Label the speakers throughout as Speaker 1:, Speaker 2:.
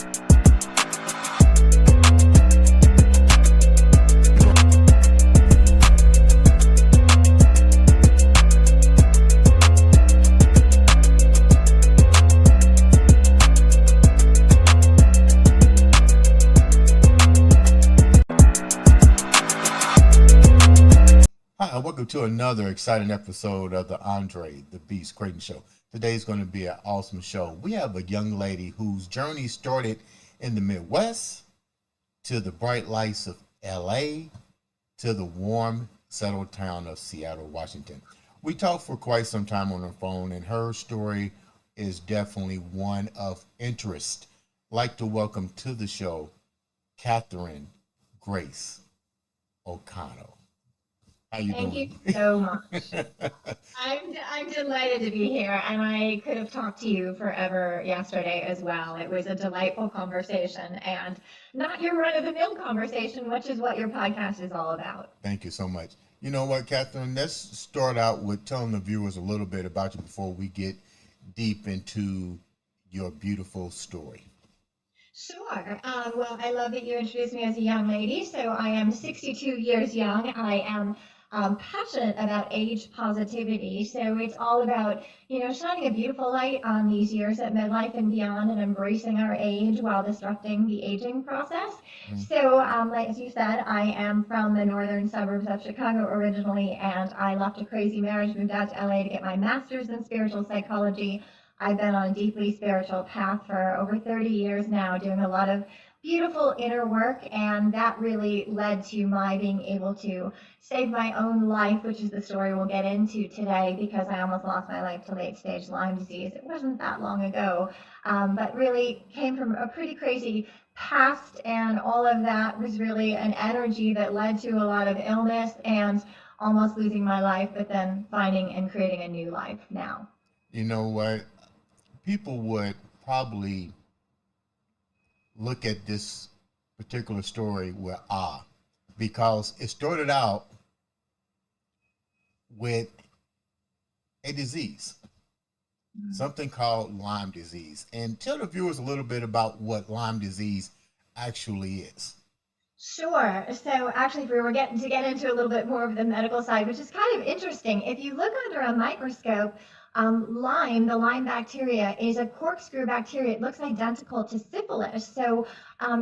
Speaker 1: Hi, welcome to another exciting episode of the Andre The Beast Crayton Show. Today's going to be an awesome show. We have a young lady whose journey started in the Midwest to the bright lights of LA to the warm, settled town of Seattle, Washington. We talked for quite some time on the phone, and her story is definitely one of interest. I'd like to welcome to the show, Catherine Grace O'Connell. How you
Speaker 2: Thank
Speaker 1: doing?
Speaker 2: you so much. I'm delighted to be here, and I could have talked to you forever yesterday as well. It was a delightful conversation, and not your run-of-the-mill conversation, which is what your podcast is all about.
Speaker 1: Thank you so much. You know what, Catherine? Let's start out with telling the viewers a little bit about you before we get deep into your beautiful story.
Speaker 2: Sure. Well, I love that you introduced me as a young lady. So I am 62 years young. I am passionate about age positivity. So it's all about, shining a beautiful light on these years at midlife and beyond and embracing our age while disrupting the aging process. So, like as you said, I am from the northern suburbs of Chicago originally, and I left a crazy marriage, moved out to LA to get my master's in spiritual psychology. I've been on a deeply spiritual path for over 30 years now, doing a lot of beautiful inner work, and that really led to my being able to save my own life, which is the story we'll get into today, because I almost lost my life to late-stage Lyme disease. It wasn't that long ago, but really came from a pretty crazy past, and all of that was really an energy that led to a lot of illness and almost losing my life, but then finding and creating a new life now.
Speaker 1: You know what? People would probably look at this particular story with awe, because it started out with a disease, something called Lyme disease. And tell the viewers a little bit about what Lyme disease actually is.
Speaker 2: Sure. So actually, if we were getting to get into a little bit more of the medical side, which is kind of interesting, if you look under a microscope, Lyme, the Lyme bacteria, is a corkscrew bacteria. It looks identical to syphilis. So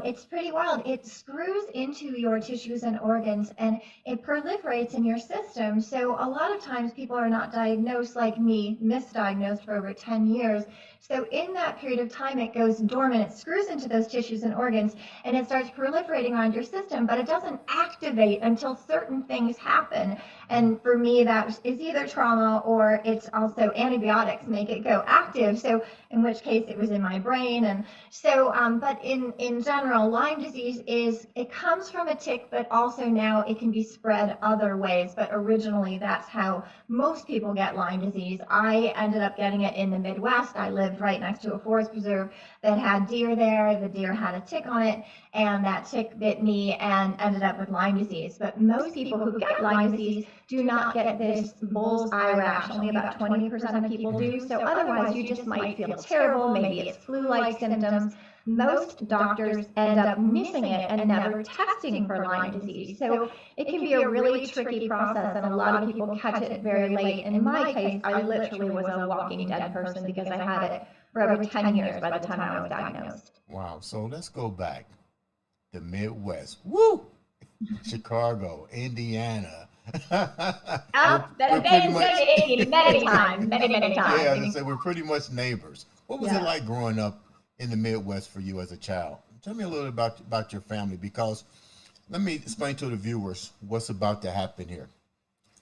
Speaker 2: it's pretty wild. It screws into your tissues and organs, and it proliferates in your system. So a lot of times people are not diagnosed like me, misdiagnosed for over 10 years. So in that period of time, it goes dormant. It screws into those tissues and organs, and it starts proliferating around your system, but it doesn't activate until certain things happen. And for me, that is either trauma or it's also antibiotics make it go active. So in which case it was in my brain. And so, but in general, Lyme disease it comes from a tick, but also now it can be spread other ways. But originally, that's how most people get Lyme disease. I ended up getting it in the Midwest. I lived right next to a forest preserve that had deer there. The deer had a tick on it, and that tick bit me and ended up with Lyme disease. But most people who get Lyme disease do not get this bull's eye rash. Only about 20% of people do. So otherwise, you just might feel terrible. Maybe it's flu-like symptoms. Most doctors end up missing it and never testing for Lyme disease. So it can be a really tricky process, and a lot of people catch it very late. In my case, I literally was a walking dead person because I had it for over 10 years by the time I was diagnosed.
Speaker 1: Wow. So let's go back. The Midwest. Woo! Chicago, Indiana.
Speaker 2: Many times.
Speaker 1: Yeah, as I said, we're pretty much neighbors. What was it like growing up in the Midwest for you as a child? Tell me a little about your family, because let me explain to the viewers what's about to happen here.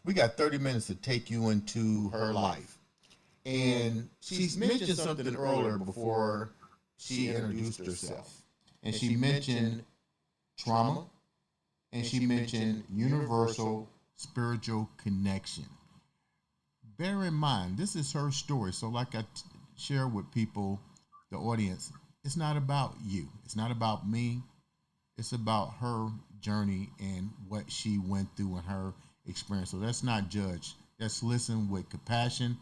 Speaker 1: We got 30 minutes to take you into her life. And she's mentioned something earlier before she introduced herself. And she mentioned trauma, and she mentioned universal spiritual connection. Bear in mind, this is her story. So like I share with people, the audience, it's not about you. It's not about me. It's about her journey and what she went through and her experience. So let's not judge. Let's listen with compassion,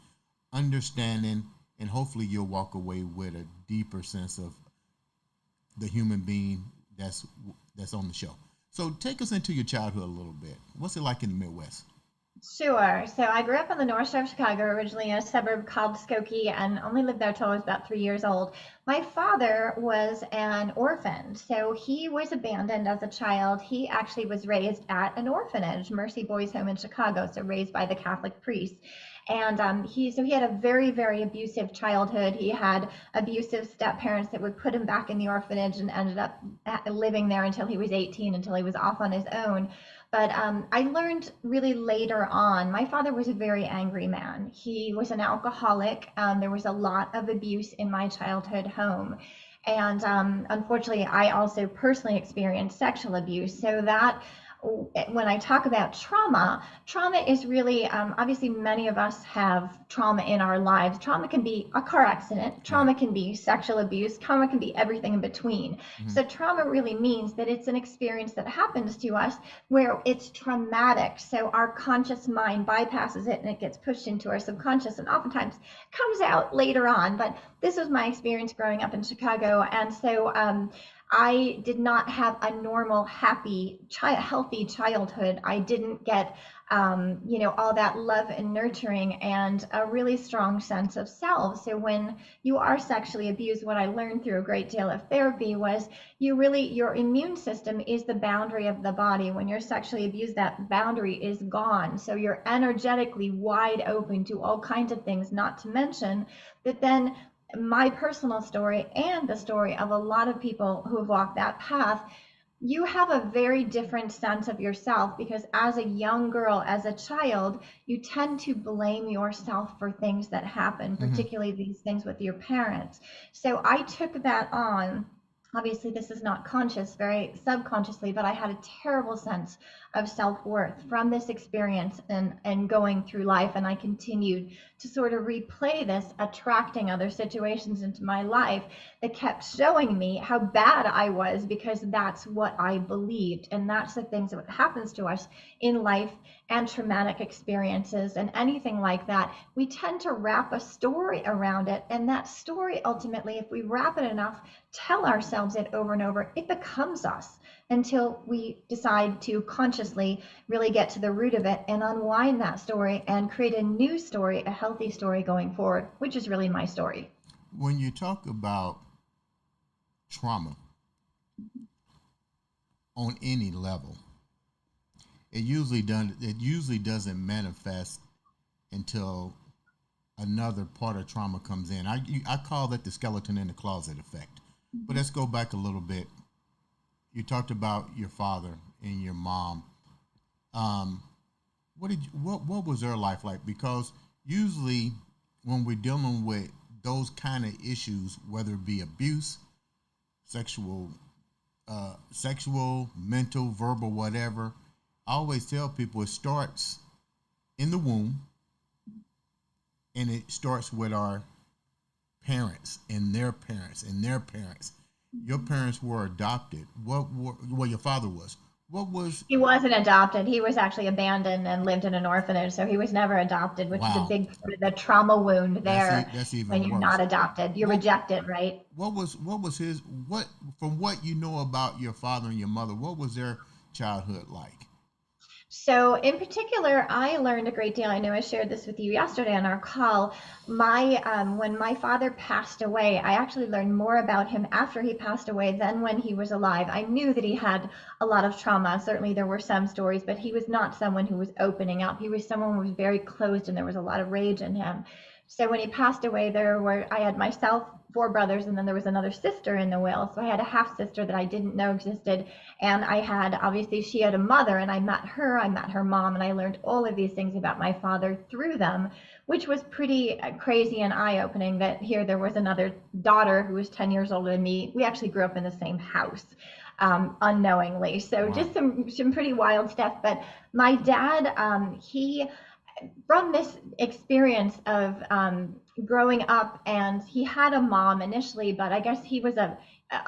Speaker 1: understanding, and hopefully you'll walk away with a deeper sense of the human being that's on the show. So take us into your childhood a little bit. What's it like in the Midwest?
Speaker 2: Sure. So I grew up in the North Shore of Chicago, originally in a suburb called Skokie, and only lived there till I was about 3 years old. My father was an orphan, so he was abandoned as a child. He actually was raised at an orphanage, Mercy Boys Home in Chicago, so raised by the Catholic priest. And he had a very, very abusive childhood. He had abusive step parents that would put him back in the orphanage, and ended up living there until he was 18, until he was off on his own. But I learned really later on, my father was a very angry man. He was an alcoholic. There was a lot of abuse in my childhood home. And unfortunately, I also personally experienced sexual abuse. So that when I talk about trauma, trauma is really, obviously many of us have trauma in our lives. Trauma can be a car accident, trauma can be sexual abuse, trauma can be everything in between. So trauma really means that it's an experience that happens to us where it's traumatic. So our conscious mind bypasses it and it gets pushed into our subconscious, and oftentimes comes out later on. But this was my experience growing up in Chicago. And so I did not have a normal, happy, healthy childhood. I didn't get, all that love and nurturing and a really strong sense of self. So when you are sexually abused, what I learned through a great deal of therapy was your immune system is the boundary of the body. When you're sexually abused, that boundary is gone. So you're energetically wide open to all kinds of things, not to mention that then my personal story and the story of a lot of people who have walked that path, you have a very different sense of yourself, because as a young girl, as a child, you tend to blame yourself for things that happen, particularly these things with your parents. So I took that on. Obviously, this is not conscious, very subconsciously, but I had a terrible sense of self-worth from this experience and going through life. And I continued to sort of replay this, attracting other situations into my life that kept showing me how bad I was, because that's what I believed. And that's the things that happens to us in life, and traumatic experiences and anything like that. We tend to wrap a story around it. And that story, ultimately, if we wrap it enough, tell ourselves it over and over, it becomes us, until we decide to consciously really get to the root of it and unwind that story and create a new story, a healthy story going forward, which is really my story.
Speaker 1: When you talk about trauma on any level, it usually doesn't manifest until another part of trauma comes in. I call that the skeleton in the closet effect. But let's go back a little bit. You talked about your father and your mom. What was their life like? Because usually when we're dealing with those kind of issues, whether it be abuse, sexual, mental, verbal, whatever, I always tell people it starts in the womb, and it starts with our parents and their parents and their parents. Your parents were adopted. Well, your father was.
Speaker 2: He wasn't adopted. He was actually abandoned and lived in an orphanage. So he was never adopted, which is a big part of the trauma wound there.
Speaker 1: That's even
Speaker 2: when you're
Speaker 1: worse.
Speaker 2: Not adopted. You're rejected, right?
Speaker 1: From what you know about your father and your mother, what was their childhood like?
Speaker 2: So in particular, I learned a great deal. I know I shared this with you yesterday on our call. When my father passed away, I actually learned more about him after he passed away than when he was alive. I knew that he had a lot of trauma. Certainly there were some stories, but he was not someone who was opening up. He was someone who was very closed, and there was a lot of rage in him. So when he passed away, I had myself, 4 brothers, and then there was another sister in the will. So I had a half sister that I didn't know existed. And obviously she had a mother, and I met her mom, and I learned all of these things about my father through them, which was pretty crazy and eye-opening that here there was another daughter who was 10 years older than me. We actually grew up in the same house. Unknowingly. So Just some pretty wild stuff. But my dad, from this experience of growing up, and he had a mom initially, but I guess he was a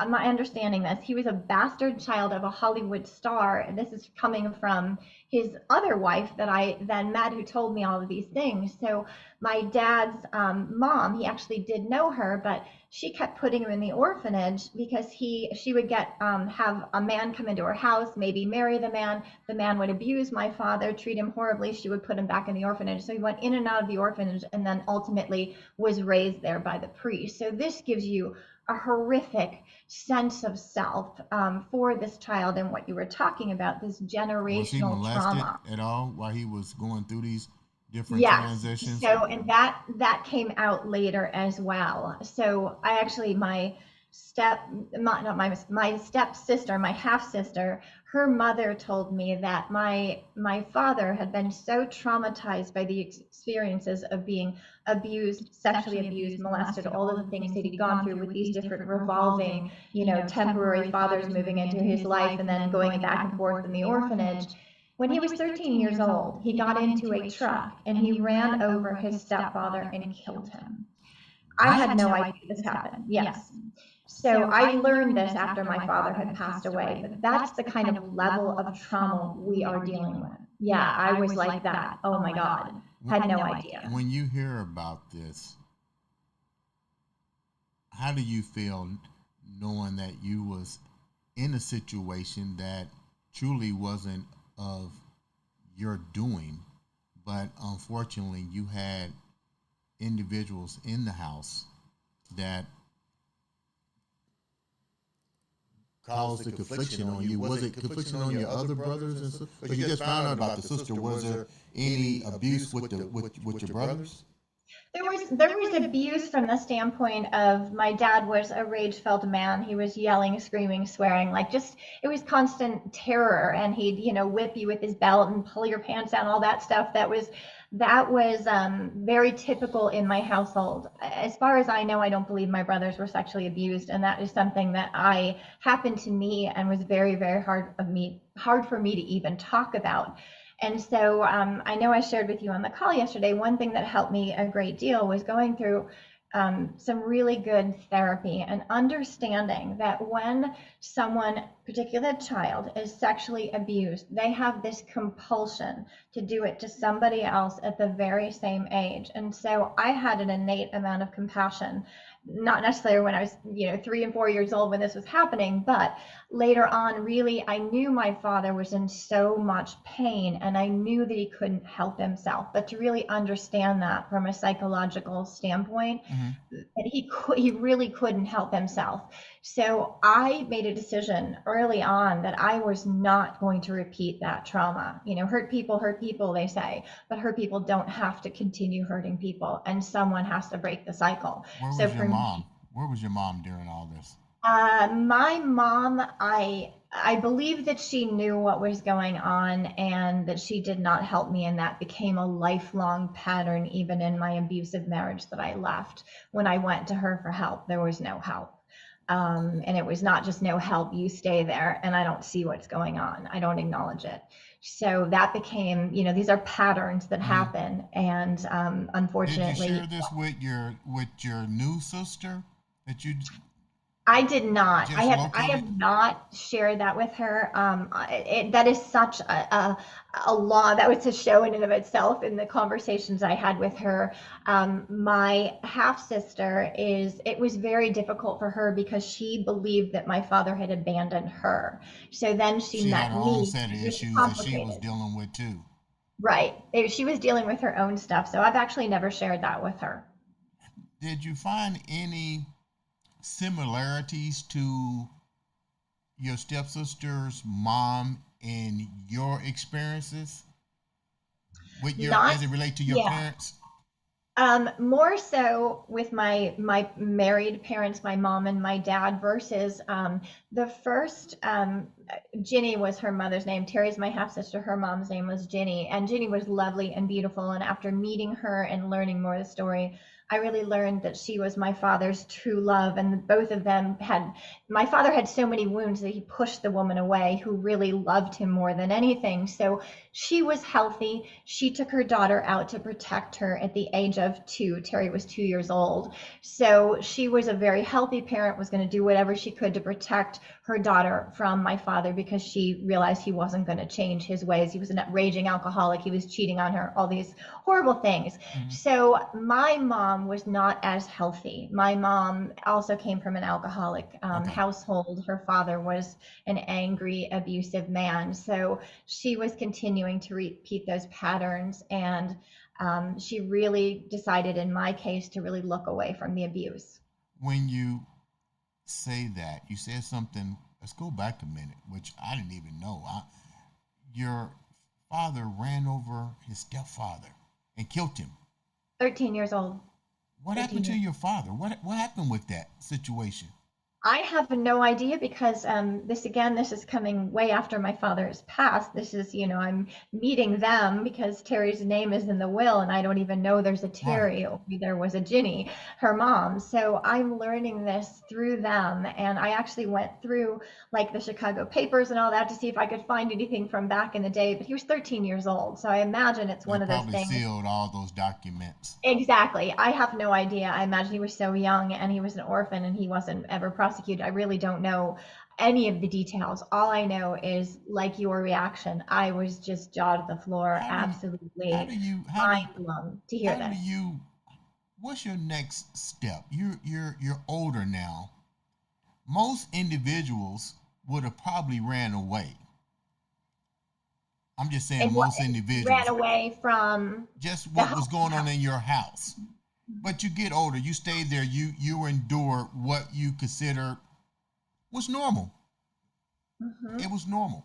Speaker 2: my understanding this, he was a bastard child of a Hollywood star. And this is coming from his other wife that I then met, who told me all of these things. So my dad's mom, he actually did know her, but she kept putting him in the orphanage because she would get have a man come into her house, maybe marry the man. The man would abuse my father, treat him horribly. She would put him back in the orphanage. So he went in and out of the orphanage and then ultimately was raised there by the priest. So this gives you a horrific sense of self for this child, and what you were talking about, this
Speaker 1: Was he
Speaker 2: generational
Speaker 1: molested
Speaker 2: trauma.
Speaker 1: at all while he was going through these different
Speaker 2: Yes.
Speaker 1: transitions?
Speaker 2: So, and that came out later as well. So I actually, step, not my stepsister, my half sister, her mother told me that my father had been so traumatized by the experiences of being abused, sexually abused, molested, all of the things that he'd gone through with these different revolving, temporary fathers moving into his life and then going back and forth in the orphanage. When he was 13 years old, he got into a truck and he ran over his stepfather and killed him. I
Speaker 1: What?
Speaker 2: had no idea this happened. Yes. So I learned this after my father had passed away, but that's the kind of level of trauma we are dealing with. Yeah, I was like that. Oh my God. Had no idea.
Speaker 1: When you hear about this, how do you feel knowing that you was in a situation that truly wasn't of your doing, but unfortunately you had individuals in the house that caused the confliction on you? Was it confliction on your other brothers and sisters? But you just found out about the sister. Was there any abuse with your brothers?
Speaker 2: There was abuse from the standpoint of my dad was a rage-filled man. He was yelling, screaming, swearing, like just it was constant terror. And he'd whip you with his belt and pull your pants down, all that stuff. That was very typical in my household. As far as I know, I don't believe my brothers were sexually abused, and that is something that I happened to me and was very, very hard for me to even talk about. And so I know I shared with you on the call yesterday, one thing that helped me a great deal was going through some really good therapy and understanding that when someone, particularly a child, is sexually abused, they have this compulsion to do it to somebody else at the very same age. And so I had an innate amount of compassion, not necessarily when I was 3 and 4 years old when this was happening, but later on, really, I knew my father was in so much pain and I knew that he couldn't help himself. But to really understand that from a psychological standpoint, that he really couldn't help himself. So I made a decision early on that I was not going to repeat that trauma. Hurt people, they say, but hurt people don't have to continue hurting people, and someone has to break the cycle.
Speaker 1: Where
Speaker 2: So
Speaker 1: was your
Speaker 2: for me,
Speaker 1: mom? Where was your mom during all this?
Speaker 2: my mom, I believe that she knew what was going on and that she did not help me, and that became a lifelong pattern even in my abusive marriage that I left. When I went to her for help, there was no help. And it was not just no help, you stay there and I don't see what's going on. I don't acknowledge it. So that became, these are patterns that happen. And
Speaker 1: Did you
Speaker 2: unfortunately,
Speaker 1: share this with your new sister that you
Speaker 2: I did not. I
Speaker 1: just
Speaker 2: have I
Speaker 1: located?
Speaker 2: have not shared that with her. That is such a law. That was a show in and of itself in the conversations I had with her. My half sister it was very difficult for her because she believed that my father had abandoned her. So then she
Speaker 1: She had
Speaker 2: met
Speaker 1: her own
Speaker 2: me.
Speaker 1: set of
Speaker 2: It was
Speaker 1: issues that she was
Speaker 2: complicated.
Speaker 1: dealing with too.
Speaker 2: Right. She was dealing with her own stuff. So I've actually never shared that with her.
Speaker 1: Did you find any similarities to your stepsister's mom in your experiences with your
Speaker 2: Not,
Speaker 1: as it relate to your
Speaker 2: yeah.
Speaker 1: parents?
Speaker 2: More so with my married parents, my mom and my dad, versus the first Ginny was her mother's name. Terry's my half sister. Her mom's name was Ginny, and Ginny was lovely and beautiful. And after meeting her and learning more of the story, I really learned that she was my father's true love, and both of them had, my father had so many wounds that he pushed the woman away who really loved him more than anything. So she was healthy. She took her daughter out to protect her at the age of 2. Terry was 2 years old. So she was a very healthy parent, was going to do whatever she could to protect her daughter from my father because she realized he wasn't going to change his ways. He was a raging alcoholic. He was cheating on her, all these horrible things.
Speaker 1: Mhm.
Speaker 2: So my mom was not as healthy. My mom also came from an alcoholic
Speaker 1: Okay.
Speaker 2: household. Her father was an angry, abusive man. So she was continuing to repeat those patterns. And she really decided, in my case, to really look away from the abuse.
Speaker 1: When you say that, you said something. Let's go back a minute, which I didn't even know. Your father ran over his stepfather and killed him.
Speaker 2: 13 years old.
Speaker 1: What
Speaker 2: 13
Speaker 1: happened to
Speaker 2: years.
Speaker 1: your father? What happened with that situation?
Speaker 2: I have no idea because this is coming way after my father has passed. This is, I'm meeting them because Terry's name is in the will, and I don't even know there's a
Speaker 1: Right.
Speaker 2: Terry, or there was a Ginny, her mom. So I'm learning this through them, and I actually went through like the Chicago papers and all that to see if I could find anything from back in the day. But he was 13 years old, so I imagine it's
Speaker 1: They
Speaker 2: one of those
Speaker 1: probably
Speaker 2: things.
Speaker 1: sealed all those documents.
Speaker 2: Exactly. I have no idea. I imagine he was so young and he was an orphan and he wasn't ever prosecuted. I really don't know any of the details. All I know is like your reaction. I was just jaw to the floor,
Speaker 1: How do you, how do
Speaker 2: absolutely
Speaker 1: you,
Speaker 2: mind blown to hear
Speaker 1: how do
Speaker 2: this.
Speaker 1: you, what's your next step? You're older now. Most individuals would have probably ran away. I'm just saying
Speaker 2: And what
Speaker 1: most
Speaker 2: ran
Speaker 1: individuals,
Speaker 2: away from
Speaker 1: just
Speaker 2: the
Speaker 1: what was
Speaker 2: home
Speaker 1: going on
Speaker 2: house.
Speaker 1: in your house. But you get older, you stay there, you endure what you consider was normal.
Speaker 2: Mhm.
Speaker 1: It was normal.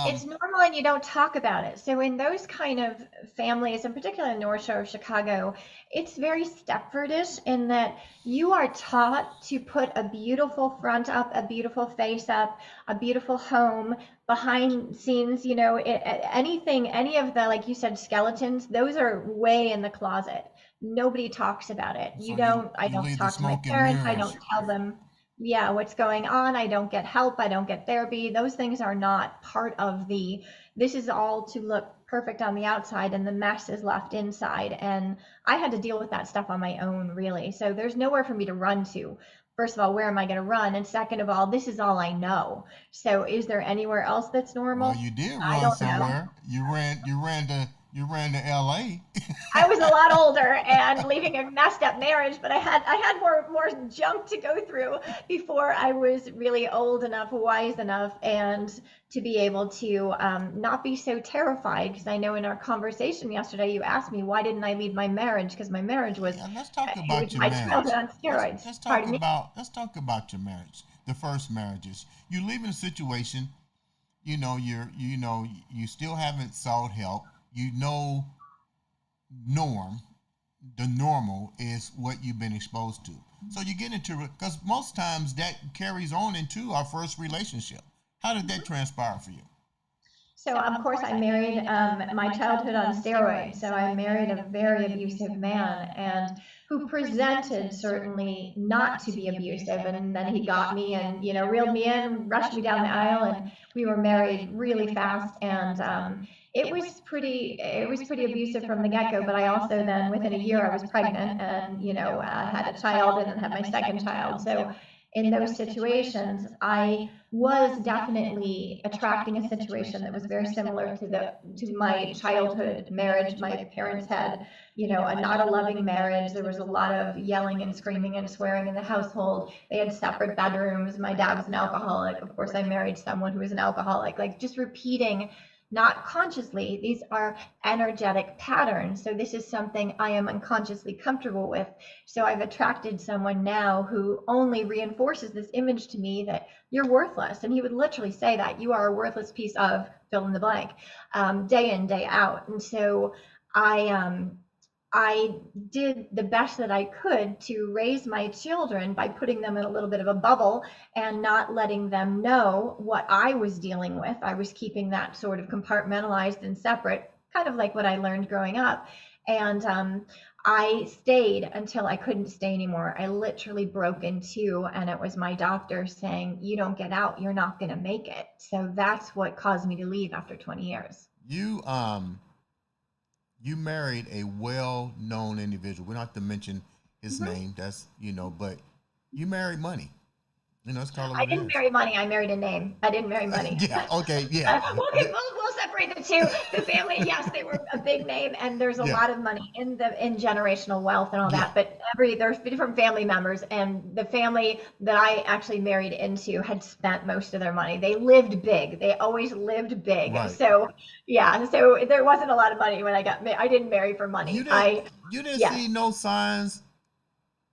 Speaker 2: It's
Speaker 1: Um,
Speaker 2: normal and you don't talk about it. So in those kind of families, in particular in North Shore of Chicago, it's very Stepfordish in that you are taught to put a beautiful front up, a beautiful face up, a beautiful home behind scenes, anything, any of the, like you said, skeletons, those are way in the closet. Nobody talks about it.
Speaker 1: so you
Speaker 2: I
Speaker 1: you
Speaker 2: don't
Speaker 1: leave the
Speaker 2: talk to my
Speaker 1: smoke and
Speaker 2: parents. I
Speaker 1: mirrors.
Speaker 2: don't tell them, yeah, what's going on. I don't get help. I don't get therapy. Those things are not part of this is all to look perfect on the outside and the mess is left inside. And I had to deal with that stuff on my own, really. So there's nowhere for me to run to. First of all, where am I going to run? And second of all, this is all I know. So is there anywhere else that's
Speaker 1: Well,
Speaker 2: normal?
Speaker 1: you did
Speaker 2: I
Speaker 1: run
Speaker 2: don't know.
Speaker 1: somewhere. You ran to L.A.
Speaker 2: I was a lot older and leaving a messed up marriage, but I had more junk to go through before I was really old enough, wise enough, and to be able to not be so terrified. Because I know in our conversation yesterday, you asked me why didn't I leave my marriage? Because my marriage was
Speaker 1: Yeah, let's talk
Speaker 2: it was
Speaker 1: about your
Speaker 2: my childhood
Speaker 1: marriage.
Speaker 2: on
Speaker 1: Let's
Speaker 2: steroids.
Speaker 1: let's talk
Speaker 2: Pardon me.
Speaker 1: about let's talk about your marriage. The first marriages. You live in a situation. You still haven't sought help. You know, norm. The normal is what you've been exposed to. So you get into it because most times that carries on into our first relationship. How did that transpire for you?
Speaker 2: So, of course, I married my childhood on steroids. So, I married a very abusive man and who presented certainly not to be abusive. And then he got me and, reeled me in, rushed me down the aisle, and we were married really fast. And it was pretty abusive from the get go. But I also then, within a year, I was pregnant and, had a child and then had my second child. So, in those situations, I was definitely attracting a situation that was very similar to my childhood marriage. My parents had, not a loving marriage. There was a lot of yelling and screaming and swearing in the household. They had separate bedrooms. My dad was an alcoholic. Of course, I married someone who was an alcoholic. Like just repeating, not consciously, these are energetic patterns. So this is something I am unconsciously comfortable with. So I've attracted someone now who only reinforces this image to me that you're worthless. And he would literally say that you are a worthless piece of fill in the blank, day in, day out. And so I did the best that I could to raise my children by putting them in a little bit of a bubble and not letting them know what I was dealing with. I was keeping that sort of compartmentalized and separate, kind of like what I learned growing up. And I stayed until I couldn't stay anymore. I literally broke in two, and it was my doctor saying, "You don't get out, you're not going to make it." So that's what caused me to leave after 20 years.
Speaker 1: You you married a well-known individual. We don't have to mention his
Speaker 2: Mhm.
Speaker 1: name. That's but you married money. Let's call it
Speaker 2: I
Speaker 1: what it
Speaker 2: didn't
Speaker 1: is.
Speaker 2: marry money. I married a name. I didn't marry money.
Speaker 1: Yeah. Okay. Yeah.
Speaker 2: We'll separate the two. The family, yes, they were a big name, and there's a
Speaker 1: Yeah.
Speaker 2: lot of money in generational wealth and all
Speaker 1: Yeah.
Speaker 2: that. But there's different family members, and the family that I actually married into had spent most of their money. They lived big. They always lived big.
Speaker 1: Right.
Speaker 2: So yeah, so there wasn't a lot of money when I got married. I didn't marry for
Speaker 1: You
Speaker 2: money.
Speaker 1: didn't. You didn't
Speaker 2: Yes,
Speaker 1: see no signs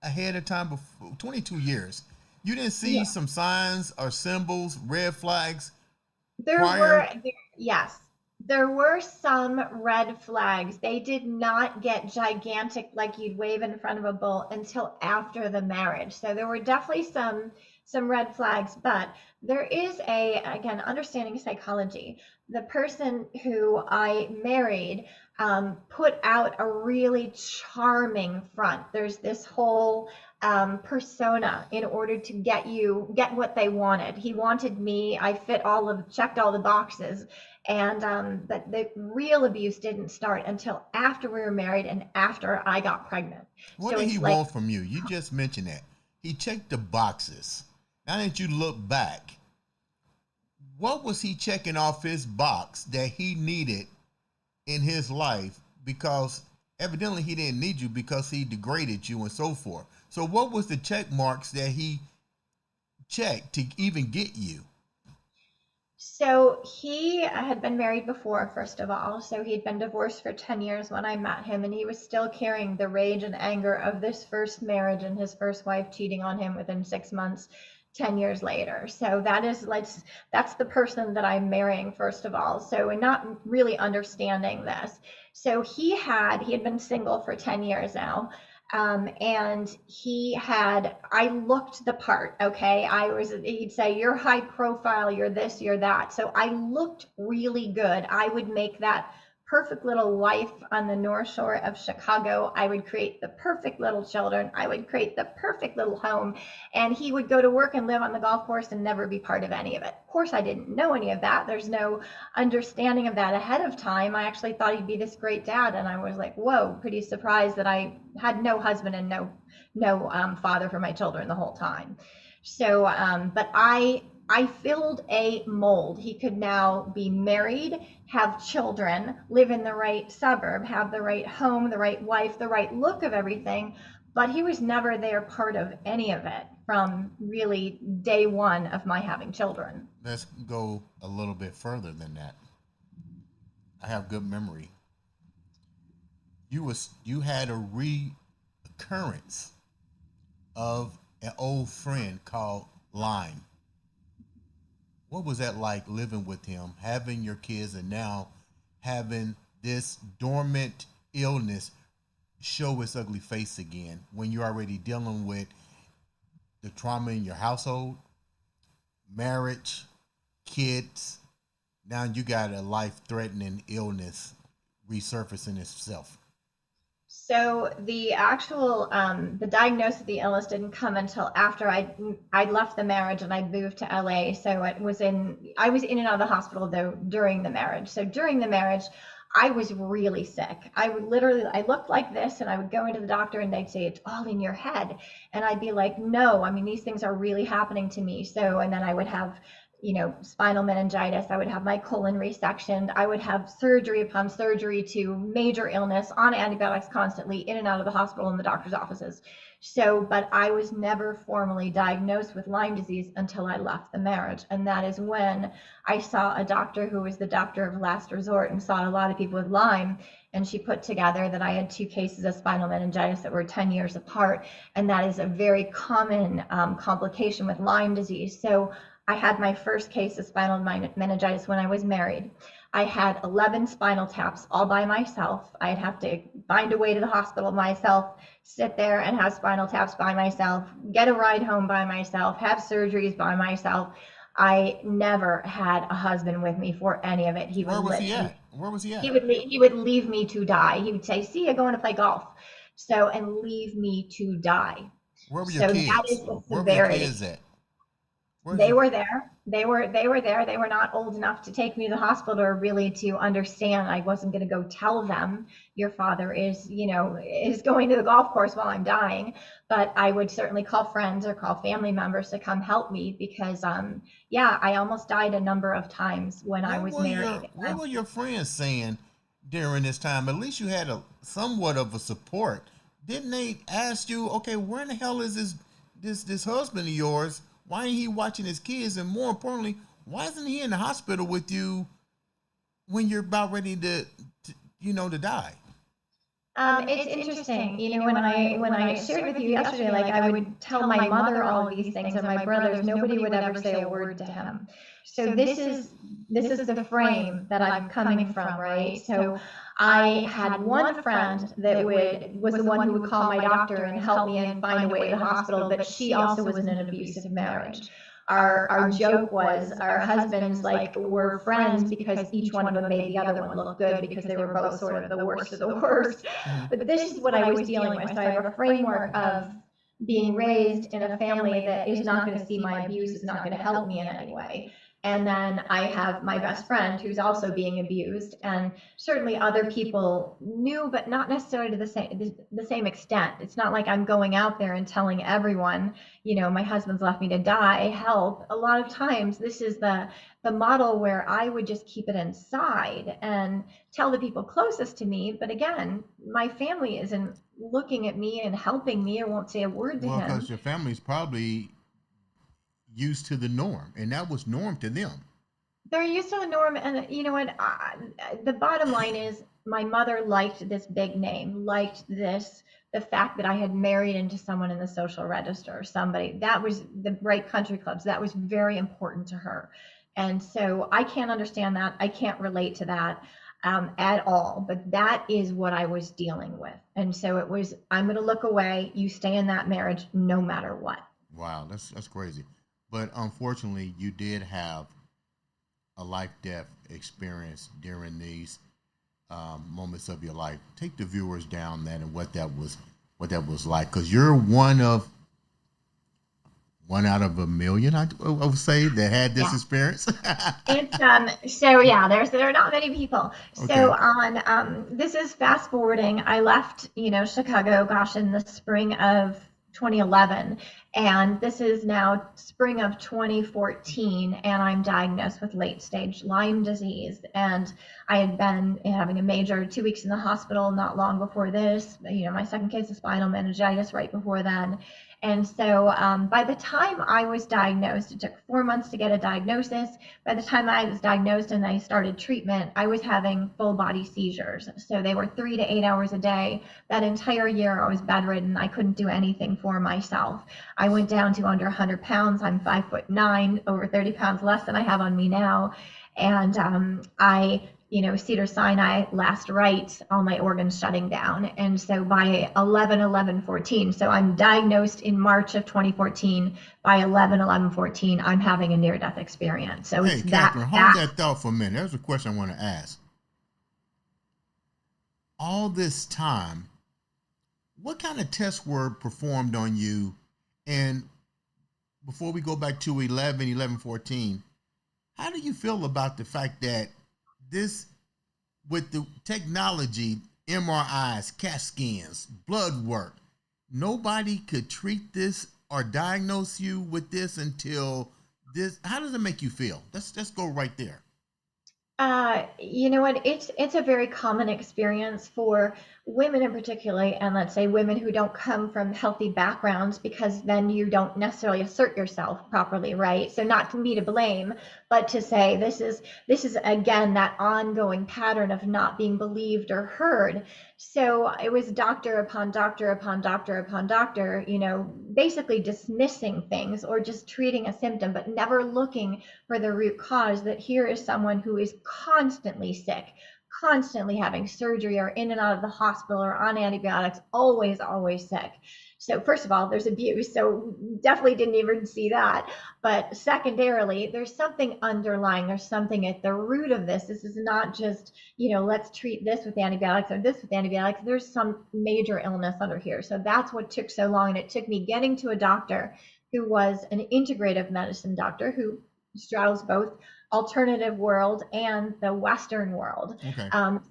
Speaker 1: ahead of time before 22 years. You didn't see
Speaker 2: yeah.
Speaker 1: some signs or symbols, red flags
Speaker 2: There
Speaker 1: prior.
Speaker 2: were, yes, there were some red flags. They did not get gigantic like you'd wave in front of a bull until after the marriage. So there were definitely some red flags, but there is again, understanding psychology. The person who I married put out a really charming front. There's this whole persona in order to get what they wanted. He wanted me. I checked all the boxes, and but the real abuse didn't start until after we were married and after I got pregnant.
Speaker 1: What
Speaker 2: So
Speaker 1: did he
Speaker 2: it's like,
Speaker 1: want from you? You just mentioned that. He checked the boxes. Now that you look back, what was he checking off his box that he needed in his life? Because evidently he didn't need you because he degraded you and so forth. So what was the check marks that he checked to even get you?
Speaker 2: so he had been married before, first of all. So he'd been divorced for 10 years when I met him, and he was still carrying the rage and anger of this first marriage and his first wife cheating on him within 6 months, 10 years later. So that's the person that I'm marrying, first of all. So, and not really understanding this. So he had been single for 10 years now. And I looked the part. Okay. He'd say, "You're high profile, you're this, you're that." So I looked really good. I would make that perfect little life on the North Shore of Chicago. I would create the perfect little children. I would create the perfect little home. And he would go to work and live on the golf course and never be part of any of it. Of course, I didn't know any of that. There's no understanding of that ahead of time. I actually thought he'd be this great dad, and I was like, whoa, pretty surprised that I had no husband and no father for my children the whole time. So, but I filled a mold. He could now be married, have children, live in the right suburb, have the right home, the right wife, the right look of everything. But he was never there part of any of it from really day one of my having children.
Speaker 1: Let's go a little bit further than that. I have good memory. You had a recurrence of an old friend called Lyme. What was that like living with him, having your kids, and now having this dormant illness show its ugly face again when you're already dealing with the trauma in your household, marriage, kids? Now you got a life threatening illness resurfacing itself.
Speaker 2: So the diagnosis of the illness didn't come until after I left the marriage and I moved to LA. So I was in and out of the hospital though during the marriage. So during the marriage, I was really sick. I looked like this, and I would go into the doctor and they'd say, "It's all in your head." And I'd be like, "No, I mean, these things are really happening to me." So, and then I would have, spinal meningitis. I would have my colon resectioned. I would have surgery upon surgery to major illness, on antibiotics constantly, in and out of the hospital and the doctor's offices. So, but I was never formally diagnosed with Lyme disease until I left the marriage. And that is when I saw a doctor who was the doctor of last resort and saw a lot of people with Lyme. And she put together that I had 2 cases of spinal meningitis that were 10 years apart. And that is a very common complication with Lyme disease. So I had my first case of spinal meningitis when I was married. I had 11 spinal taps all by myself. I'd have to find a way to the hospital myself, sit there and have spinal taps by myself, get a ride home by myself, have surgeries by myself. I never had a husband with me for any of it.
Speaker 1: Where was he at? Where was he at?
Speaker 2: He would leave me to die. He would say, "See you going to play golf." So, and leave me to die.
Speaker 1: Where were your
Speaker 2: So that
Speaker 1: kids?
Speaker 2: is the
Speaker 1: Where were your
Speaker 2: severity.
Speaker 1: kids at? Where's
Speaker 2: They
Speaker 1: your
Speaker 2: were there. They were there. They were not old enough to take me to the hospital or really to understand. I wasn't going to go tell them your father is, is going to the golf course while I'm dying. But I would certainly call friends or call family members to come help me because, yeah, I almost died a number of times when I was married.
Speaker 1: what were your friends saying during this time? At least you had a somewhat of a support. Didn't they ask you, okay, where in the hell is this husband of yours? Why ain't he watching his kids? And more importantly, why isn't he in the hospital with you when you're about ready to die?
Speaker 2: It's interesting, when I shared with you yesterday, like I would tell my mother all of these things, and my brothers, nobody would ever say a word to him. So this is the frame that I'm coming from, right? So I had one friend that was the one who would call my doctor and help me and find a way to the hospital, but she also was in an abusive marriage. Our joke was our husbands like were friends because each one of them made the other one look good because they were both sort of the worst of the worst.
Speaker 1: Mhm.
Speaker 2: But this is what I was dealing with. So I have a framework of being raised in a family that is not going to see my abuse, is not going to help me in any way. And then I have my best friend who's also being abused, and certainly other people knew, but not necessarily to the same extent. It's not like I'm going out there and telling everyone, my husband's left me to die, help. A lot of times, this is the model where I would just keep it inside and tell the people closest to me. But again, my family isn't looking at me and helping me or won't say a word to
Speaker 1: Well, because
Speaker 2: him.
Speaker 1: your family's probably used to the norm, and that was norm to them.
Speaker 2: They're used to the norm, and you know what? The bottom line is, my mother liked this big name, liked the fact that I had married into someone in the social register, somebody that was the right country clubs. That was very important to her, and so I can't understand that. I can't relate to that at all. But that is what I was dealing with, and so it was. I'm going to look away. You stay in that marriage, no matter what.
Speaker 1: Wow, that's crazy. But unfortunately, you did have a life death experience during these moments of your life. Take the viewers down that and what that was like, because you're one out of a million, I would say, that had this
Speaker 2: Yeah.
Speaker 1: experience.
Speaker 2: It's so yeah, there are not many people. So
Speaker 1: Okay.
Speaker 2: on this is fast forwarding. I left, Chicago, gosh, in the spring of 2011, and this is now spring of 2014, and I'm diagnosed with late stage Lyme disease. And I had been having a major 2 weeks in the hospital not long before this. My second case of spinal meningitis right before then. And so by the time I was diagnosed, it took 4 months to get a diagnosis. By the time I was diagnosed and I started treatment, I was having full body seizures. So they were 3 to 8 hours a day. That entire year, I was bedridden. I couldn't do anything for myself. I went down to under 100 pounds. I'm 5'9", over 30 pounds less than I have on me now. And Cedar Sinai last right, all my organs shutting down. And so by 11/11/14, so I'm diagnosed in March of 2014. By 11/11/14, I'm having a near death experience. So
Speaker 1: Hey,
Speaker 2: it's that
Speaker 1: Catherine, hold
Speaker 2: fast.
Speaker 1: that thought for a minute. There's a question I want to ask. All this time, what kind of tests were performed on you? And before we go back to 11/11/14, how do you feel about the fact that this, with the technology, MRIs, CAT scans, blood work, nobody could treat this or diagnose you with this until this? How does it make you feel? Let's go right there.
Speaker 2: You know what? It's a very common experience for women in particular, and let's say women who don't come from healthy backgrounds, because then you don't necessarily assert yourself properly, right? So not to me to blame, but to say this is again that ongoing pattern of not being believed or heard. So it was doctor upon doctor upon doctor upon doctor, basically dismissing things or just treating a symptom, but never looking for the root cause, that here is someone who is constantly sick, constantly having surgery or in and out of the hospital or on antibiotics, always, always sick. So first of all, there's abuse. So definitely didn't even see that. But secondarily, there's something underlying. There's something at the root of this. This is not just, let's treat this with antibiotics or this with antibiotics. There's some major illness under here. So that's what took so long. And it took me getting to a doctor who was an integrative medicine doctor who straddles both alternative world and the Western world.
Speaker 1: Okay.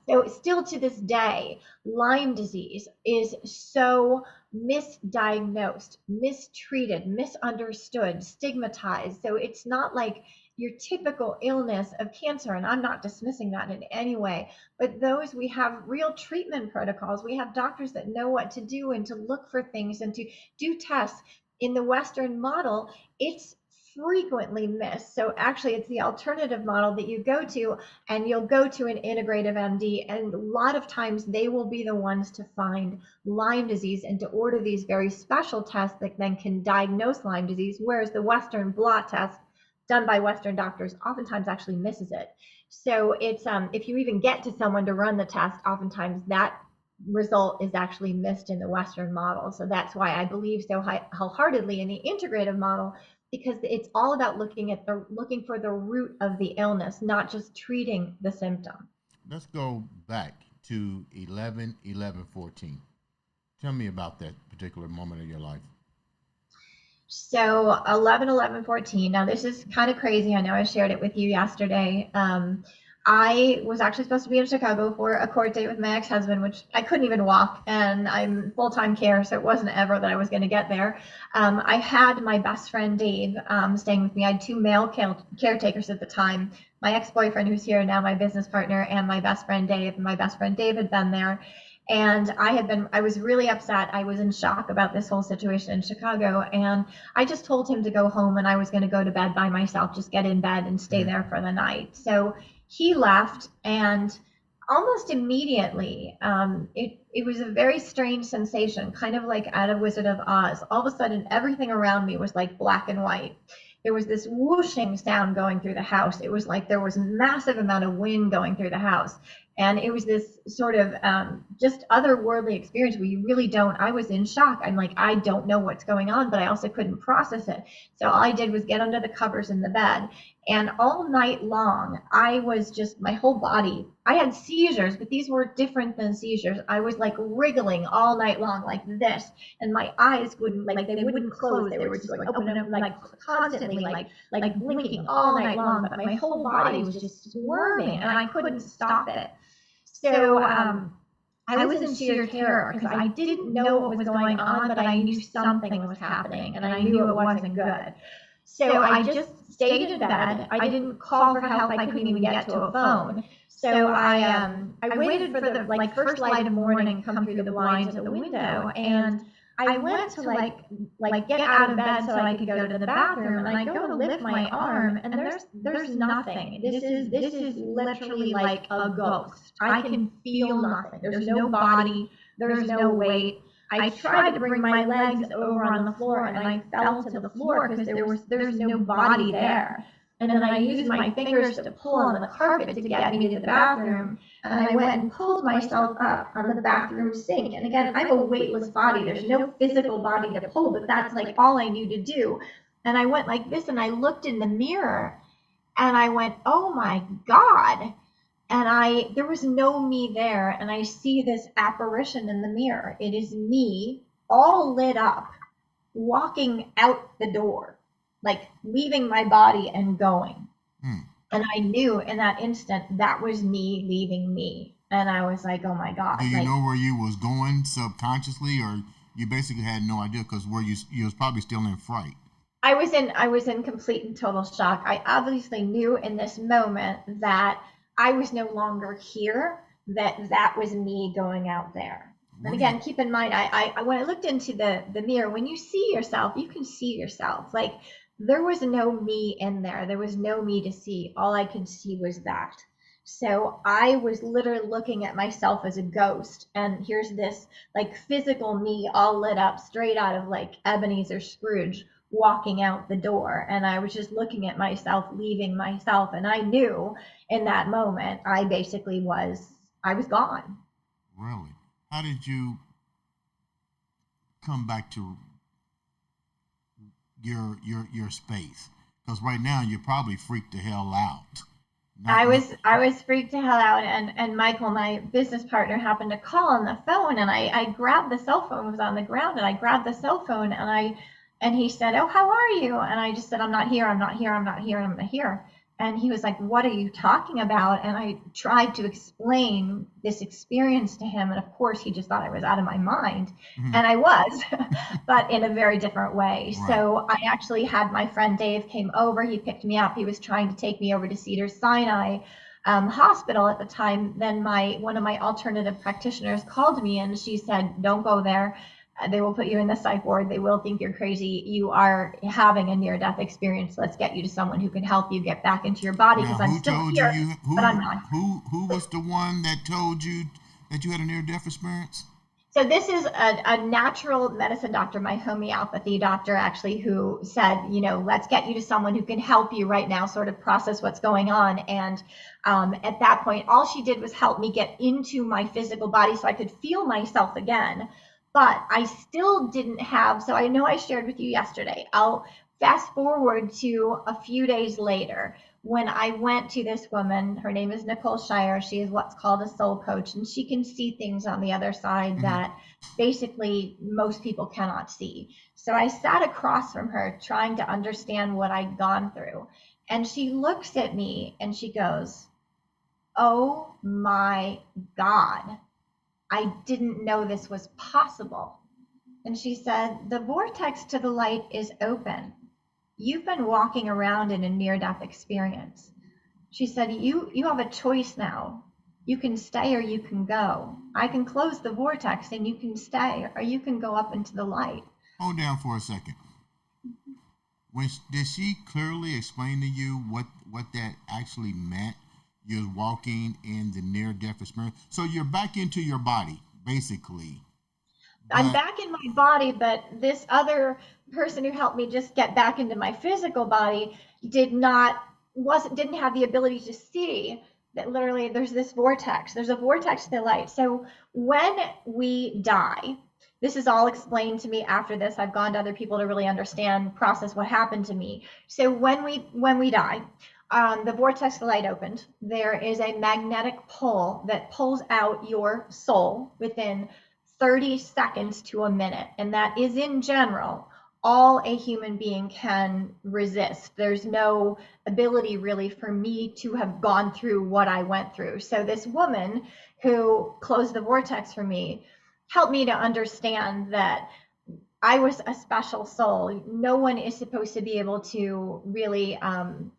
Speaker 2: So still to this day, Lyme disease is so misdiagnosed, mistreated, misunderstood, stigmatized. So it's not like your typical illness of cancer, and I'm not dismissing that in any way, but those, we have real treatment protocols. We have doctors that know what to do and to look for things and to do tests. In the Western model, it's frequently missed. So actually it's the alternative model that you go to, and you'll go to an integrative MD, and a lot of times they will be the ones to find Lyme disease and to order these very special tests that then can diagnose Lyme disease, whereas the Western blot test done by Western doctors oftentimes actually misses it. So it's if you even get to someone to run the test, oftentimes that result is actually missed in the Western model. So that's why I believe so wholeheartedly in the integrative model, because it's all about looking for the root of the illness, not just treating the symptom.
Speaker 1: Let's go back to 11/11/14. Tell me about that particular moment of your life.
Speaker 2: So 11/11/14. Now this is kind of crazy. I know I shared it with you yesterday. I was actually supposed to be in Chicago for a court date with my ex-husband, which I couldn't even walk, and I'm full-time care, so it wasn't ever that I was going to get there. I had my best friend Dave staying with me. I had two male caretakers at the time. My ex-boyfriend, who's here now, my business partner, and my best friend Dave. My best friend Dave had been there, and I was really upset. I was in shock about this whole situation in Chicago, and I just told him to go home, and I was going to go to bed by myself, just get in bed and stay there for the night. So he left, and almost immediately, it was a very strange sensation, kind of like out of Wizard of Oz. All of a sudden, everything around me was like black and white. There was this whooshing sound going through the house. It was like there was a massive amount of wind going through the house. And it was this sort of just otherworldly experience where you really don't, I was in shock. I'm like, I don't know what's going on, but I also couldn't process it. So all I did was get under the covers in the bed. And all night long, I was just, my whole body, I had seizures, but these were different than seizures. I was like wriggling all night long like this. And my eyes wouldn't, they wouldn't close. They were just going open up, like constantly, like blinking all night long. But my whole body was just squirming, and I couldn't stop it. So I was in sheer terror because I didn't know what was going on, but I knew something was happening, and I knew it wasn't good. So I just stayed in bed. I didn't call for help. I couldn't even get to a phone. So I waited for the first light of morning to come through the blinds of the window, and I went to get out of bed so I could go to the bathroom, and I go to lift my arm, and there's nothing. This is literally like a ghost. I can feel nothing. There's no body. There's no weight. I tried to bring my legs over on the floor, and I fell to the floor because there's no body there. And then I used my fingers to pull on the carpet to get me to the bathroom. And I went and pulled myself up onto the bathroom sink. And again, I'm a weightless body. There's no physical body to pull, but that's like all I knew to do. And I went like this, and I looked in the mirror, and I went, oh my God. And there was no me there. And I see this apparition in the mirror. It is me, all lit up, walking out the door, like leaving my body and going. And I knew in that instant that was me leaving me. And I was like, oh my God.
Speaker 1: Do you know where you was going subconsciously, or you basically had no idea because you was probably still in fright?
Speaker 2: I was in complete and total shock. I obviously knew in this moment that I was no longer here, that was me going out there. And again, keep in mind, I when I looked into the mirror, when you see yourself, you can see yourself. Like, there was no me in there. There was no me to see. All I could see was that. So I was literally looking at myself as a ghost. And here's this like physical me all lit up straight out of like Ebenezer Scrooge walking out the door. And I was just looking at myself, leaving myself. And I knew in that moment, I was gone.
Speaker 1: Really? How did you come back to your space? Because right now you're probably freaked the hell out.
Speaker 2: I
Speaker 1: Not, not,
Speaker 2: was I was freaked to hell out, and Michael, my business partner, happened to call on the phone, and I grabbed the cell phone. It was on the ground, and I grabbed the cell phone, and he said, "Oh, how are you?" And I just said, "I'm not here. I'm not here. I'm not here. I'm not here." And he was like, "What are you talking about?" And I tried to explain this experience to him, and of course, he just thought I was out of my mind,
Speaker 1: mhm,
Speaker 2: and I was, but in a very different way.
Speaker 1: right.
Speaker 2: So I actually had my friend Dave came over. He picked me up. He was trying to take me over to Cedars-Sinai hospital at the time. Then one of my alternative practitioners called me, and she said, "Don't go there. They will put you in the psych ward. They will think you're crazy. You are having a near-death experience. Let's get you to someone who can help you get back into your body,
Speaker 1: Now,
Speaker 2: because I'm
Speaker 1: who
Speaker 2: still
Speaker 1: told
Speaker 2: here,
Speaker 1: you
Speaker 2: but I'm not."
Speaker 1: who was the one that told you that you had a near death experience?
Speaker 2: So this is a natural medicine doctor, my homeopathy doctor, actually, who said, let's get you to someone who can help you right now sort of process what's going on. And at that point, all she did was help me get into my physical body so I could feel myself again. But I still didn't have, so I know I shared with you yesterday. I'll fast forward to a few days later when I went to this woman. Her name is Nicole Shire. She is what's called a soul coach, and she can see things on the other side
Speaker 1: Hmm.
Speaker 2: that basically most people cannot see. So I sat across from her trying to understand what I'd gone through. And she looks at me and she goes, "Oh my God, I didn't know this was possible." And she said, "The vortex to the light is open. You've been walking around in a near death experience." She said, you have a choice now. You can stay or you can go. I can close the vortex and you can stay, or you can go up into the light."
Speaker 1: Hold down for a second. Did she clearly explain to you what that actually meant? You're walking in the near death experience, so you're back into your body, basically.
Speaker 2: I'm
Speaker 1: But
Speaker 2: back in my body, but this other person who helped me just get back into my physical body didn't have the ability to see that literally there's this vortex. There's a vortex to the light. So when we die, this is all explained to me after this. I've gone to other people to really understand, process what happened to me. So when we die, the vortex of the light opened. There is a magnetic pull that pulls out your soul within 30 seconds to a minute. And that is, in general, all a human being can resist. There's no ability really for me to have gone through what I went through. So this woman who closed the vortex for me helped me to understand that I was a special soul. No one is supposed to be able to really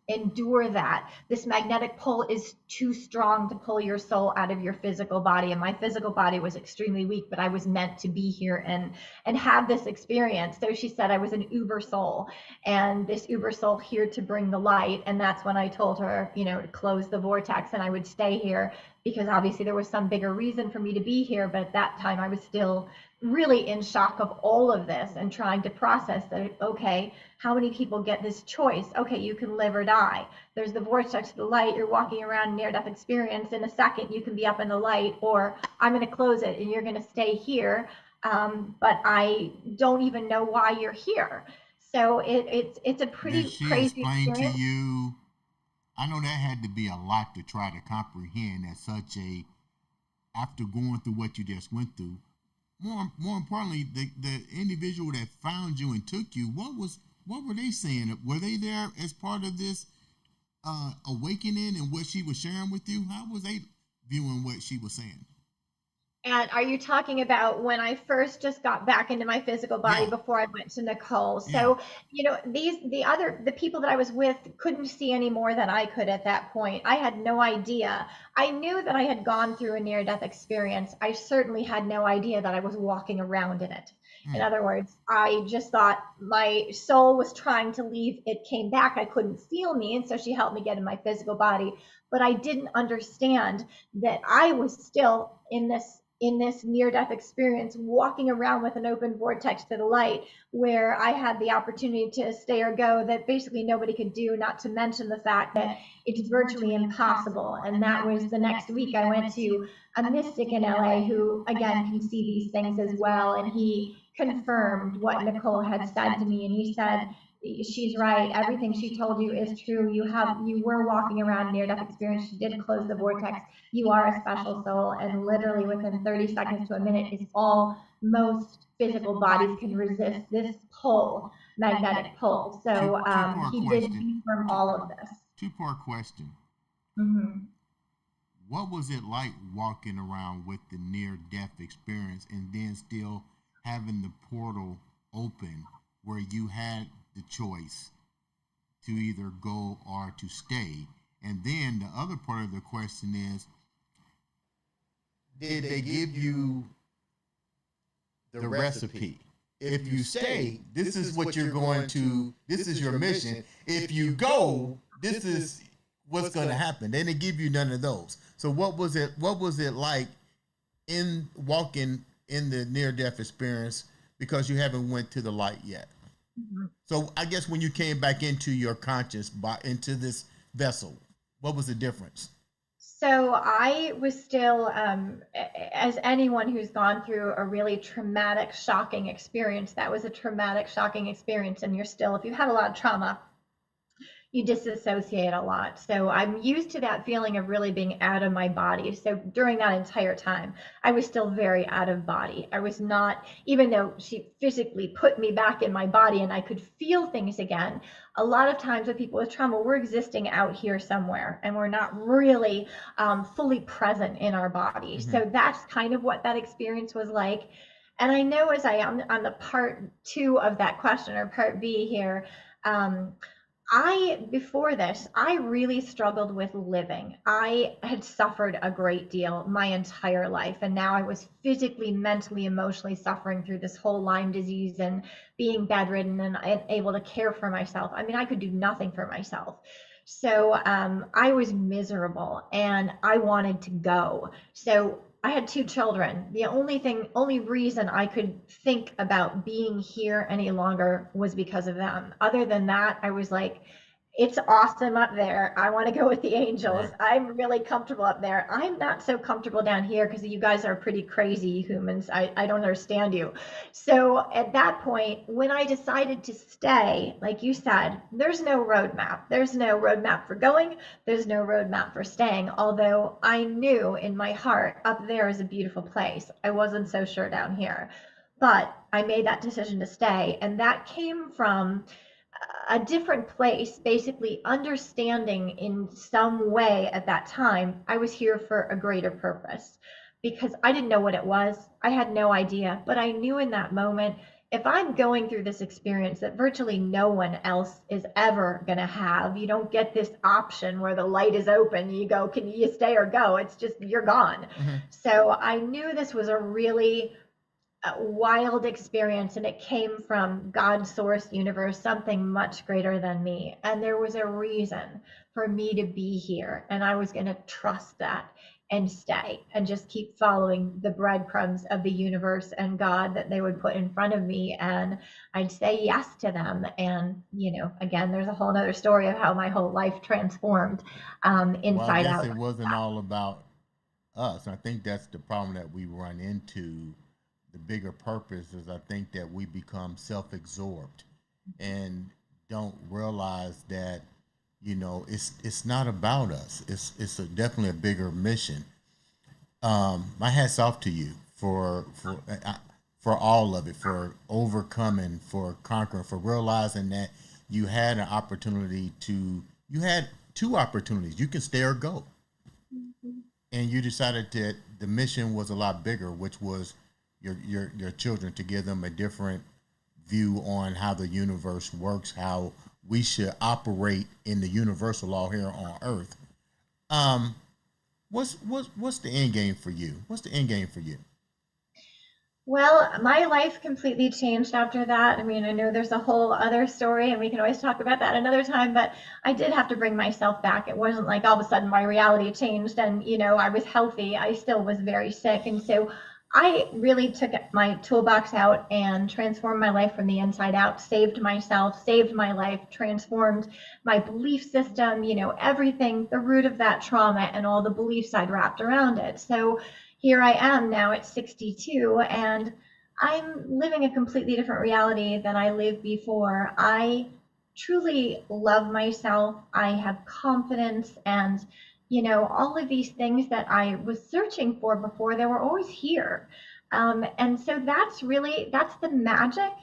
Speaker 2: endure that. This magnetic pull is too strong to pull your soul out of your physical body. And my physical body was extremely weak, but I was meant to be here and have this experience. So she said I was an uber soul, and this uber soul here to bring the light. And that's when I told her, to close the vortex and I would stay here, because obviously there was some bigger reason for me to be here. But at that time I was still really in shock of all of this and trying to process that. Okay, how many people get this choice? Okay, you can live or die. There's the vortex of the light. You're walking around near death experience. In a second you can be up in the light, or I'm going to close it and you're going to stay here, but I don't even know why you're here. So it's a
Speaker 1: did
Speaker 2: pretty
Speaker 1: she
Speaker 2: crazy
Speaker 1: explain to
Speaker 2: experience.
Speaker 1: you? I know that had to be a lot to try to comprehend at such a after going through what you just went through. More importantly, the individual that found you and took you, what were they saying? Were they there as part of this awakening and what she was sharing with you? How was they viewing what she was saying?
Speaker 2: And are you talking about when I first just got back into my physical body
Speaker 1: Yeah,
Speaker 2: before I went to Nicole?
Speaker 1: yeah.
Speaker 2: So, the people that I was with couldn't see any more than I could at that point. I had no idea. I knew that I had gone through a near death experience. I certainly had no idea that I was walking around in it. In
Speaker 1: Mm.
Speaker 2: other words, I just thought my soul was trying to leave. It came back. I couldn't feel me. And so she helped me get in my physical body. But I didn't understand that I was still in this in this near-death experience, walking around with an open vortex to the light, where I had the opportunity to stay or go that basically nobody could do, not to mention the fact that it's virtually impossible. And that was the next week. I went to a mystic in LA who, again, can see these things as well. And he confirmed what Nicole had said to me. And he said, she's right. Everything she told you is true. You were walking around near death experience. She did close the vortex. You are a special soul. And literally within 30 seconds to a minute is all most physical bodies can resist, this pull, magnetic pull. So he did confirm all of this.
Speaker 1: Two-part question.
Speaker 2: Mm-hmm.
Speaker 1: What was it like walking around with the near-death experience and then still having the portal open where you had the choice to either go or to stay? And then the other part of the question is, did they give you the recipe? If you stay, this is what you're going to, this is your mission. If you go, this is what's going to happen. They didn't give you none of those. So what was it like in walking in the near-death experience, because you haven't went to the light yet? Mm-hmm. So I guess when you came back into your conscious, into this vessel, what was the difference?
Speaker 2: So I was still, as anyone who's gone through a really traumatic, shocking experience, that was a traumatic, shocking experience. And you're still, if you had a lot of trauma, you disassociate a lot. So I'm used to that feeling of really being out of my body. So during that entire time, I was still very out of body. I was not, even though she physically put me back in my body and I could feel things again, a lot of times with people with trauma, we're existing out here somewhere and we're not really fully present in our body. Mm-hmm. So that's kind of what that experience was like. And I know as I am on the part 2 of that question, or part B here, before this, I really struggled with living. I had suffered a great deal my entire life. And now I was physically, mentally, emotionally suffering through this whole Lyme disease and being bedridden and unable to care for myself. I mean, I could do nothing for myself. So I was miserable and I wanted to go. So I had 2 children. The only reason I could think about being here any longer was because of them. Other than that, I was like, it's awesome up there. I want to go with the angels. Right. I'm really comfortable up there. I'm not so comfortable down here because you guys are pretty crazy humans. I don't understand you. So at that point, when I decided to stay, like you said, there's no roadmap. There's no roadmap for going. There's no roadmap for staying. Although I knew in my heart up there is a beautiful place. I wasn't so sure down here. But I made that decision to stay. And that came from a different place, basically understanding in some way at that time, I was here for a greater purpose, because I didn't know what it was. I had no idea, but I knew in that moment, if I'm going through this experience that virtually no one else is ever going to have, you don't get this option where the light is open. You go, can you stay or go? It's just, you're gone. Mm-hmm. So I knew this was a really wild experience, and it came from God's source universe, something much greater than me. And there was a reason for me to be here. And I was going to trust that and stay and just keep following the breadcrumbs of the universe and God that they would put in front of me. And I'd say yes to them. And, again, there's a whole nother story of how my whole life transformed inside out.
Speaker 1: It wasn't all about us. I think that's the problem that we run into. The bigger purpose is, I think, that we become self-absorbed and don't realize that, it's not about us. It's definitely a bigger mission. My hat's off to you for all of it, for overcoming, for conquering, for realizing that you had an opportunity you had 2 opportunities. You can stay or go. Mm-hmm. And you decided that the mission was a lot bigger, which was your children, to give them a different view on how the universe works, how we should operate in the universal law here on Earth. What's the end game for you? What's the end game for you?
Speaker 2: Well, my life completely changed after that. I mean, I know there's a whole other story, and we can always talk about that another time, but I did have to bring myself back. It wasn't like all of a sudden my reality changed and, I was healthy. I still was very sick. And so I really took my toolbox out and transformed my life from the inside out, saved myself, saved my life, transformed my belief system, everything, the root of that trauma and all the beliefs I'd wrapped around it. So here I am now at 62, and I'm living a completely different reality than I lived before. I truly love myself. I have confidence, and all of these things that I was searching for before, they were always here. And so that's the magic.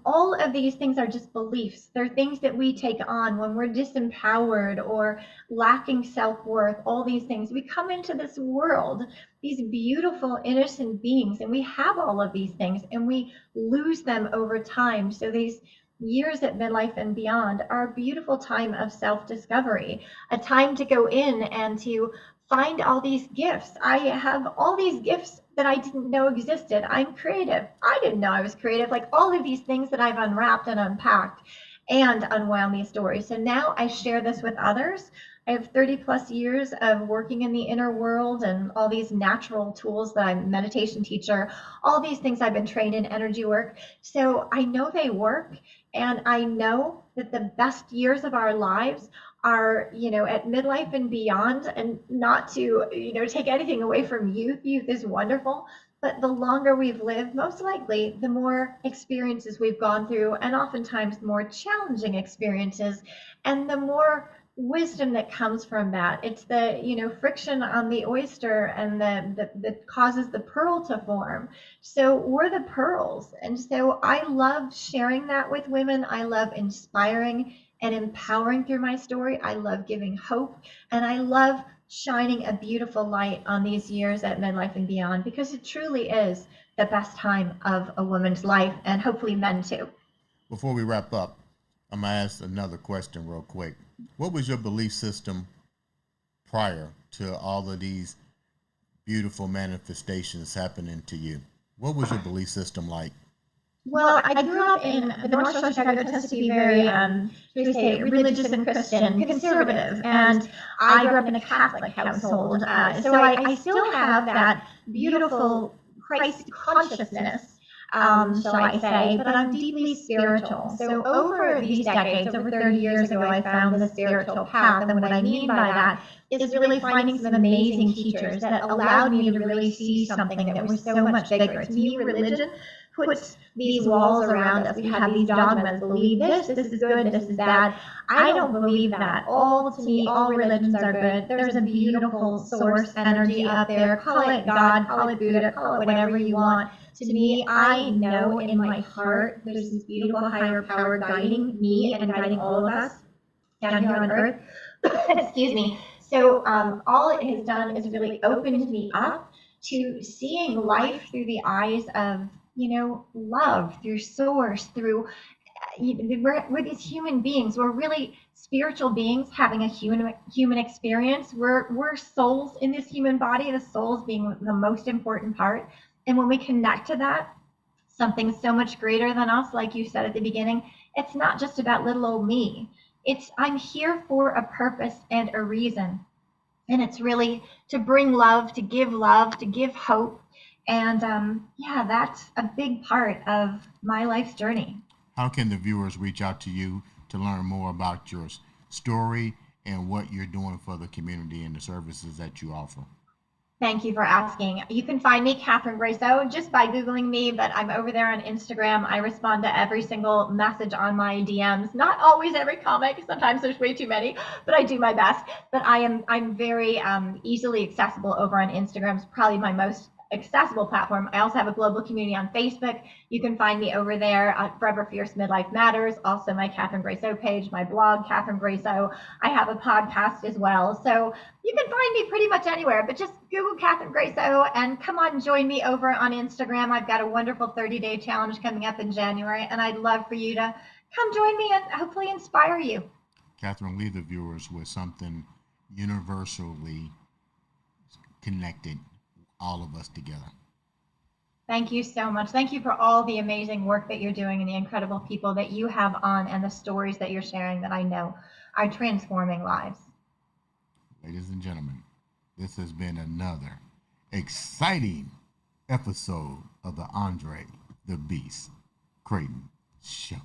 Speaker 2: All of these things are just beliefs. They're things that we take on when we're disempowered or lacking self-worth. All these things, we come into this world, these beautiful innocent beings, and we have all of these things, and we lose them over time. So these years at midlife and beyond are a beautiful time of self-discovery, a time to go in and to find all these gifts. I have all these gifts that I didn't know existed. I'm creative. I didn't know I was creative. Like all of these things that I've unwrapped and unpacked and unwound these stories. So now I share this with others. I have 30 plus years of working in the inner world and all these natural tools that I'm a meditation teacher, all these things I've been trained in energy work. So I know they work, and I know that the best years of our lives are, at midlife and beyond. And not to, take anything away from youth. Youth is wonderful. But the longer we've lived, most likely, the more experiences we've gone through, and oftentimes the more challenging experiences, and the more wisdom that comes from that. It's the, friction on the oyster and that causes the pearl to form. So we're the pearls. And so I love sharing that with women. I love inspiring and empowering through my story. I love giving hope, and I love shining a beautiful light on these years at midlife and beyond, because it truly is the best time of a woman's life, and hopefully men too.
Speaker 1: Before we wrap up, I'm going to ask another question real quick. What was your belief system prior to all of these beautiful manifestations happening to you? What was your belief system like?
Speaker 2: Well, I grew up in the North Shore of Chicago. Tends to be very, should we say, religious and Christian, conservative. And I grew up in a Catholic household. So I still have that beautiful Christ consciousness, shall I say, but I'm deeply spiritual. So over these decades, over 30 years ago, I found the spiritual path. And what I mean by that is really finding some amazing teachers that allowed me to really see something that was so much bigger. To me, religion puts these walls around us. We have these dogmas, believe this is good, this is bad. I don't believe that. To me, all religions are good. There's a beautiful source energy up there. Call it God, call it Buddha, call it whatever you want. To me, I know in my heart there's this beautiful higher power guiding me and guiding all of us down here on earth. Excuse me. So all it has done is really opened me up to seeing life through the eyes of, love, through source, through, we're these human beings. We're really spiritual beings having a human experience. We're souls in this human body, the souls being the most important part. And when we connect to that, something so much greater than us, like you said at the beginning, it's not just about little old me. I'm here for a purpose and a reason. And it's really to bring love, to give hope. And that's a big part of my life's journey.
Speaker 1: How can the viewers reach out to you to learn more about your story and what you're doing for the community and the services that you offer?
Speaker 2: Thank you for asking. You can find me, Catherine Braceau, just by Googling me, but I'm over there on Instagram. I respond to every single message on my DMs. Not always every comment, sometimes there's way too many, but I do my best. But I'm very easily accessible over on Instagram. It's probably my most accessible platform. I also have a global community on Facebook. You can find me over there at Forever Fierce Midlife Matters. Also my Catherine Braceau page, my blog, Catherine Braceau. I have a podcast as well. So you can find me pretty much anywhere, but just Google Catherine Braceau and come on, join me over on Instagram. I've got a wonderful 30-day challenge coming up in January, and I'd love for you to come join me and hopefully inspire you.
Speaker 1: Catherine, leave the viewers with something universally connected, all of us together.
Speaker 2: Thank you so much. Thank you for all the amazing work that you're doing and the incredible people that you have on and the stories that you're sharing that I know are transforming lives.
Speaker 1: Ladies and gentlemen, this has been another exciting episode of the Andre the Beast Crayton Show.